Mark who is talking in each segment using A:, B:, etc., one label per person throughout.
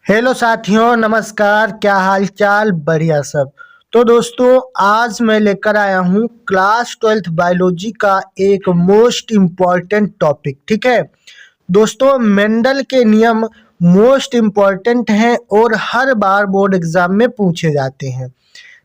A: Hello साथियों, नमस्कार। क्या हाल चाल? बढ़िया सब। तो दोस्तों, आज मैं लेकर आया हूँ क्लास 12th बायोलॉजी का एक मोस्ट इम्पॉर्टेंट टॉपिक। ठीक है दोस्तों, मेंडल के नियम मोस्ट इम्पॉर्टेंट हैं और हर बार बोर्ड एग्जाम में पूछे जाते हैं।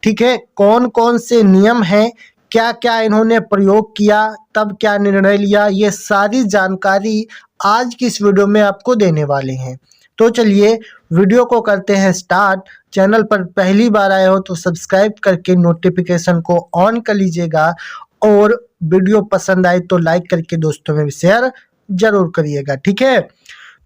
A: ठीक है, कौन कौन से नियम हैं, क्या क्या इन्होंने प्रयोग किया, तब क्या निर्णय लिया, ये सारी जानकारी आज की इस वीडियो में आपको देने वाले हैं। तो चलिए वीडियो को करते हैं स्टार्ट। चैनल पर पहली बार आए हो तो सब्सक्राइब करके नोटिफिकेशन को ऑन कर लीजिएगा और वीडियो पसंद आए तो लाइक करके दोस्तों में भी शेयर जरूर करिएगा। ठीक है,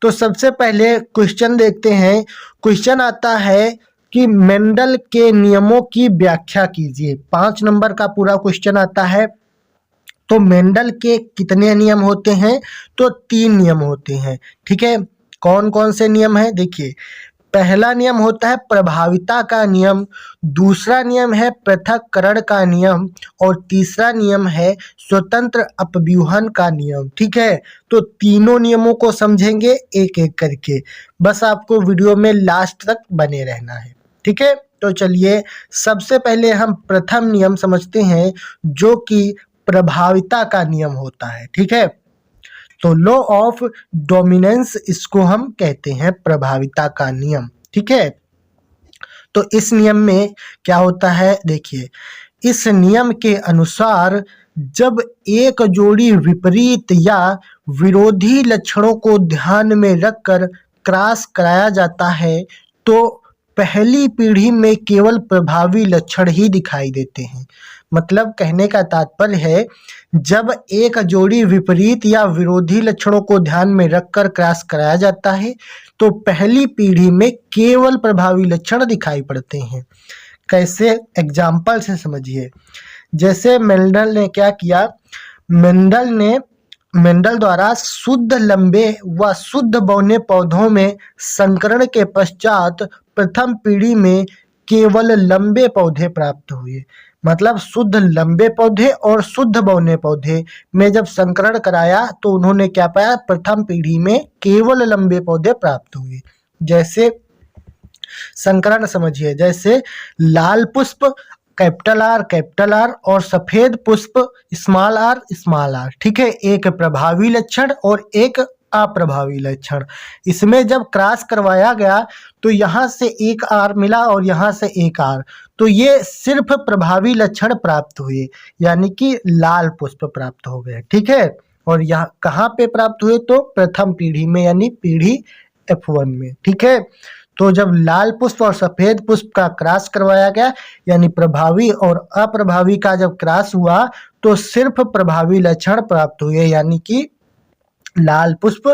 A: तो सबसे पहले क्वेश्चन देखते हैं। क्वेश्चन आता है कि मेंडल के नियमों की व्याख्या कीजिए। 5 नंबर का पूरा क्वेश्चन आता है। तो मेंडल के कितने नियम होते हैं? तो 3 नियम होते हैं। ठीक है, कौन कौन से नियम है? देखिए, पहला नियम होता है प्रभाविता का नियम, दूसरा नियम है पृथक्करण का नियम और तीसरा नियम है स्वतंत्र अपव्यूहन का नियम। ठीक है, तो तीनों नियमों को समझेंगे एक एक करके। बस आपको वीडियो में लास्ट तक बने रहना है। ठीक है, तो चलिए सबसे पहले हम प्रथम नियम समझते हैं, जो कि प्रभाविता का नियम होता है। ठीक है, तो लॉ ऑफ डोमिनेंस इसको हम कहते हैं, प्रभाविता का नियम। ठीक है, तो इस नियम में क्या होता है? देखिए, इस नियम के अनुसार जब एक जोड़ी विपरीत या विरोधी लक्षणों को ध्यान में रखकर क्रॉस कराया जाता है तो पहली पीढ़ी में केवल प्रभावी लक्षण ही दिखाई देते हैं। मतलब कहने का तात्पर्य है, जब एक जोड़ी विपरीत या विरोधी लक्षणों को ध्यान में रखकर क्रॉस कराया जाता है तो पहली पीढ़ी में केवल प्रभावी लक्षण दिखाई पड़ते हैं। कैसे? एग्जाम्पल से समझिए। जैसे मेंडल ने क्या किया, मेंडल द्वारा शुद्ध लंबे व शुद्ध बौने पौधों में संकरण के पश्चात प्रथम पीढ़ी में केवल लंबे पौधे प्राप्त हुए। मतलब शुद्ध लंबे पौधे और शुद्ध बौने पौधे में जब संकरण कराया तो उन्होंने क्या पाया? प्रथम पीढ़ी में केवल लंबे पौधे प्राप्त हुए। जैसे संकरण समझिए, जैसे लाल पुष्प कैपिटल आर और सफेद पुष्प स्मॉल आर। ठीक है, एक प्रभावी लक्षण और एक अप्रभावी लक्षण। इसमें जब क्रॉस करवाया गया तो यहाँ से एक आर मिला और यहाँ से एक आर, तो ये सिर्फ प्रभावी लक्षण प्राप्त हुए, यानी कि लाल पुष्प प्राप्त हो गए। ठीक है, और यहाँ कहाँ पे प्राप्त हुए? तो प्रथम पीढ़ी में, यानी पीढ़ी F1 में। ठीक है, तो जब लाल पुष्प और सफेद पुष्प का क्रॉस करवाया गया, यानी प्रभावी और अप्रभावी का जब क्रॉस हुआ तो सिर्फ प्रभावी लक्षण प्राप्त हुए, यानी कि लाल पुष्प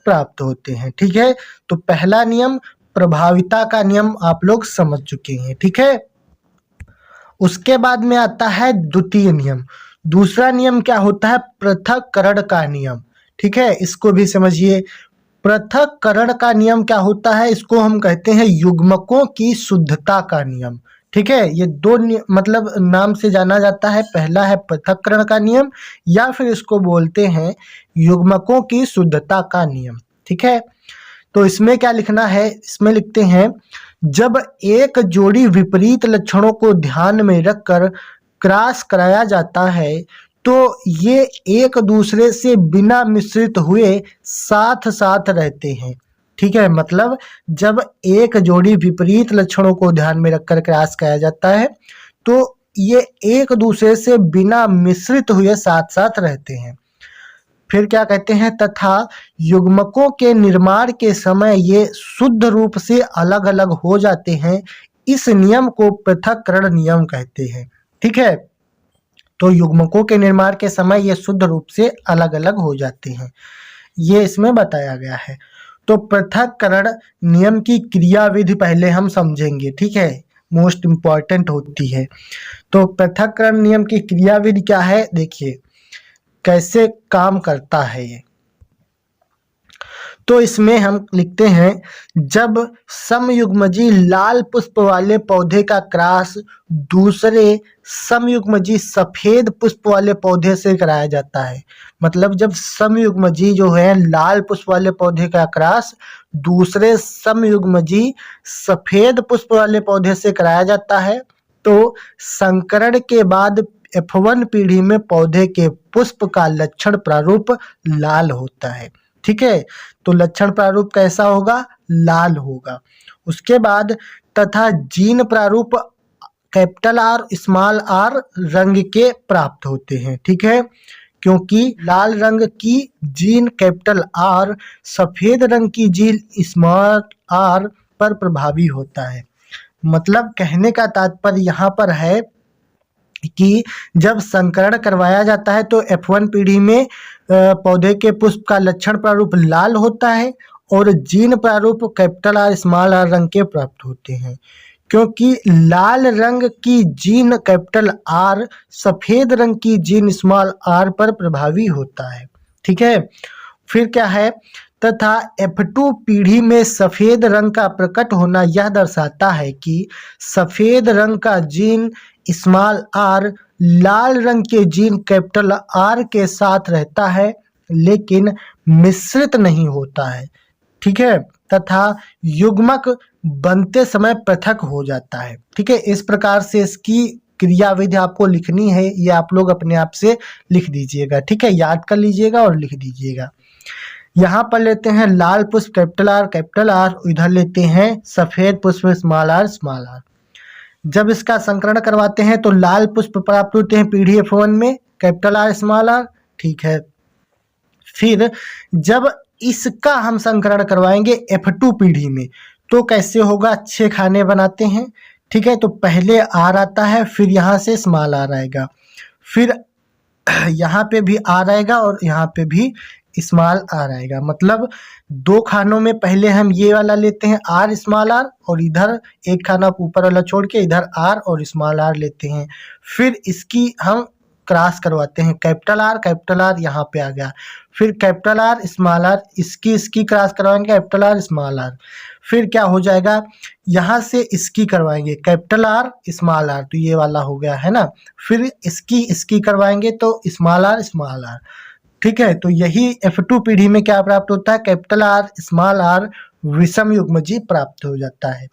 A: प्राप्त होते हैं। ठीक है, तो पहला नियम प्रभाविता का नियम आप लोग समझ चुके हैं। ठीक है, उसके बाद में आता है द्वितीय नियम। दूसरा नियम क्या होता है? पृथक्करण का नियम। ठीक है, इसको भी समझिए। पृथक्करण का नियम क्या होता है? इसको हम कहते हैं युग्मकों की शुद्धता का नियम। ठीक है, ये दो मतलब नाम से जाना जाता है। पहला है पृथक्करण का नियम, या फिर इसको बोलते हैं युग्मकों की शुद्धता का नियम। ठीक है, तो इसमें क्या लिखना है? इसमें लिखते हैं, जब एक जोड़ी विपरीत लक्षणों को ध्यान में रखकर क्रॉस कराया जाता है तो ये एक दूसरे से बिना मिश्रित हुए साथ साथ रहते हैं। ठीक है, मतलब जब एक जोड़ी विपरीत लक्षणों को ध्यान में रखकर क्रॉस कराया जाता है तो ये एक दूसरे से बिना मिश्रित हुए साथ साथ रहते हैं। फिर क्या कहते हैं? तथा युग्मकों के निर्माण के समय ये शुद्ध रूप से अलग अलग हो जाते हैं। इस नियम को पृथक्करण नियम कहते हैं। ठीक है, तो युग्मकों के निर्माण के समय ये शुद्ध रूप से अलग अलग हो जाते हैं, ये इसमें बताया गया है। तो पृथक्करण नियम की क्रियाविधि पहले हम समझेंगे। ठीक है, मोस्ट इम्पॉर्टेंट होती है। तो पृथक्करण नियम की क्रियाविधि क्या है? देखिए कैसे काम करता है ये। तो इसमें हम लिखते हैं जब समयुग्मजी लाल पुष्प वाले पौधे का क्रॉस दूसरे समयुग्मजी सफेद पुष्प वाले पौधे से कराया जाता है। मतलब जब समयुग्मजी जो है लाल पुष्प वाले पौधे का क्रॉस दूसरे समयुग्मजी सफेद पुष्प वाले पौधे से कराया जाता है तो संकरण के बाद F1 पीढ़ी में पौधे के पुष्प का लक्षण प्रारूप लाल होता है। ठीक है, तो लक्षण प्रारूप कैसा होगा? लाल होगा। उसके बाद तथा जीन प्रारूप कैपिटल आर स्मॉल आर रंग के प्राप्त होते हैं। ठीक है, क्योंकि लाल रंग की जीन कैपिटल आर सफेद रंग की जीन स्मॉल आर पर प्रभावी होता है। मतलब कहने का तात्पर्य यहाँ पर है कि जब संकरण करवाया जाता है तो F1 पीढ़ी में पौधे के पुष्प का लक्षण प्रारूप लाल होता है और जीन प्रारूप कैपिटल आर स्मॉल आर रंग के प्राप्त होते हैं, क्योंकि लाल रंग की जीन कैपिटल आर सफेद रंग की जीन स्मॉल आर पर प्रभावी होता है। ठीक है, फिर क्या है? तथा F2 पीढ़ी में सफेद रंग का प्रकट होना यह दर्शाता है कि सफेद रंग का जीन स्मॉल आर लाल रंग के जीन कैपिटल आर के साथ रहता है लेकिन मिश्रित नहीं होता है। ठीक है, तथा युग्मक बनते समय पृथक हो जाता है। ठीक है, इस प्रकार से इसकी क्रियाविधि आपको लिखनी है, ये आप लोग अपने आप से लिख दीजिएगा। ठीक है, याद कर लीजिएगा और लिख दीजिएगा। यहाँ पर लेते हैं लाल पुष्प कैपिटल आर, इधर लेते हैं सफेद पुष्प स्मॉल आर। जब इसका संकरण करवाते हैं तो लाल पुष्प प्राप्त होते हैं पीढ़ी F1 में कैपिटल आर स्मॉल आर। ठीक है, फिर जब इसका हम संकरण करवाएंगे F2 पीढ़ी में तो कैसे होगा? 6 खाने बनाते हैं। ठीक है, तो पहले आर आता है, फिर यहाँ से स्मॉल आर आएगा, फिर यहाँ पे भी आर आएगा और यहाँ पे भी स्मॉल आर आएगा। मतलब 2 खानों में पहले हम ये वाला लेते हैं आर स्मॉल आर और इधर एक खाना ऊपर वाला छोड़ के इधर आर और स्मॉल आर लेते हैं। फिर इसकी हम क्रॉस करवाते हैं कैपिटल आर यहाँ पे आ गया, फिर कैपिटल आर स्मॉल आर, इसकी क्रॉस करवाएंगे कैपिटल आर स्मॉल आर। फिर क्या हो जाएगा? यहाँ से इसकी करवाएंगे कैपिटल आर स्मॉल आर, तो ये वाला हो गया है ना। फिर इसकी करवाएंगे तो स्मॉल आर। ठीक है, तो यही F2 पीढ़ी में क्या प्राप्त होता है? कैपिटल आर स्मॉल आर विषम युग्मजी प्राप्त हो जाता है।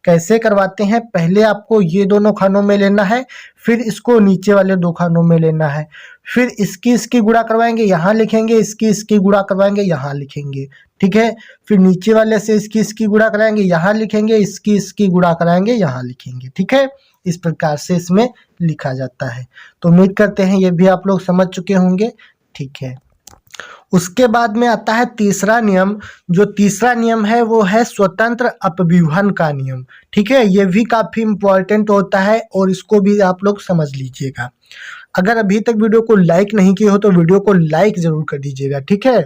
A: कैसे करवाते हैं? पहले आपको ये दोनों खानों में लेना है, फिर इसको नीचे वाले 2 खानों में लेना है, फिर इसकी गुणा करवाएंगे यहाँ लिखेंगे, इसकी गुणा करवाएंगे यहाँ लिखेंगे। ठीक है, फिर नीचे वाले से इसकी गुणा कराएंगे यहाँ लिखेंगे, इसकी गुणा कराएंगे यहाँ लिखेंगे। ठीक है, इस प्रकार से इसमें लिखा जाता है। तो उम्मीद करते हैं ये भी आप लोग समझ चुके होंगे। ठीक है, उसके बाद में आता है तीसरा नियम। जो तीसरा नियम है वो है स्वतंत्र अपव्यूहन का नियम। ठीक है, ये भी काफी इंपॉर्टेंट होता है और इसको भी आप लोग समझ लीजिएगा। अगर अभी तक वीडियो को लाइक नहीं किए हो तो वीडियो को लाइक जरूर कर दीजिएगा। ठीक है,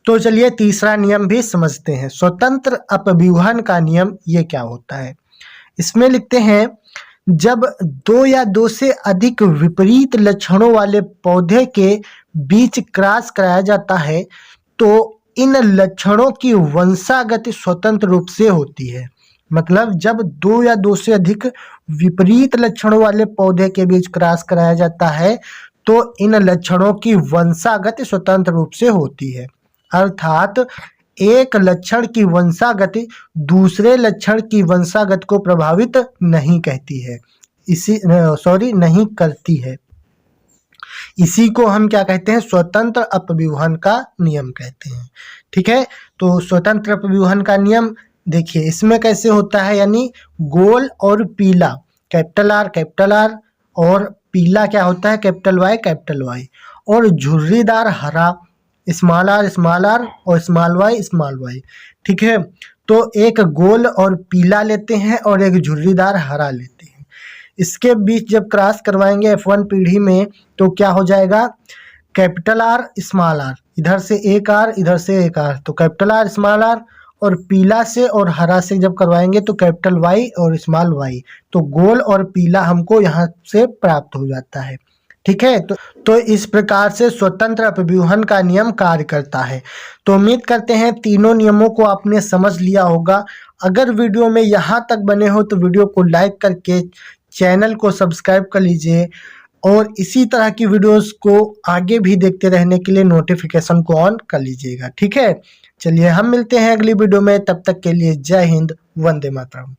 A: तो चलिए तीसरा नियम भी समझते हैं। स्वतंत्र अपव्यूहन का नियम ये क्या होता है? इसमें लिखते हैं जब 2 या 2 से अधिक विपरीत लक्षणों वाले पौधे के बीच क्रॉस कराया जाता है तो इन लक्षणों की वंशागति स्वतंत्र रूप से होती है। मतलब जब 2 या 2 से अधिक विपरीत लक्षणों वाले पौधे के बीच क्रॉस कराया जाता है तो इन लक्षणों की वंशागति स्वतंत्र रूप से होती है। अर्थात एक लक्षण की वंशागति दूसरे लक्षण की वंशागति को प्रभावित नहीं कहती है, नहीं करती है। इसी को हम क्या कहते हैं? स्वतंत्र अपव्यूहन का नियम कहते हैं। ठीक है, तो स्वतंत्र अपव्यूहन का नियम देखिए इसमें कैसे होता है, यानी गोल और पीला कैपिटल आर और पीला क्या होता है? कैपिटल वाई और झुर्रीदार हरा स्मॉल आर और स्मॉल वाई। ठीक है, तो एक गोल और पीला लेते हैं और एक झुर्रीदार हरा लेते हैं। इसके बीच जब क्रॉस करवाएंगे F1 पीढ़ी में तो क्या हो जाएगा? कैपिटल आर स्मॉल आर, इधर से एक आर इधर से एक आर, तो कैपिटल आर स्मॉल आर, और पीला से और हरा से जब करवाएंगे तो कैपिटल वाई और स्मॉल वाई, तो गोल और पीला हमको यहाँ से प्राप्त हो जाता है। ठीक है। तो इस प्रकार से स्वतंत्र अपव्यूहन का नियम कार्य करता है। तो उम्मीद करते हैं तीनों नियमों को आपने समझ लिया होगा। अगर वीडियो में यहाँ तक बने हो तो वीडियो को लाइक करके चैनल को सब्सक्राइब कर लीजिए और इसी तरह की वीडियोस को आगे भी देखते रहने के लिए नोटिफिकेशन को ऑन कर लीजिएगा। ठीक है, चलिए हम मिलते हैं अगली वीडियो में, तब तक के लिए जय हिंद, वंदे मातरम।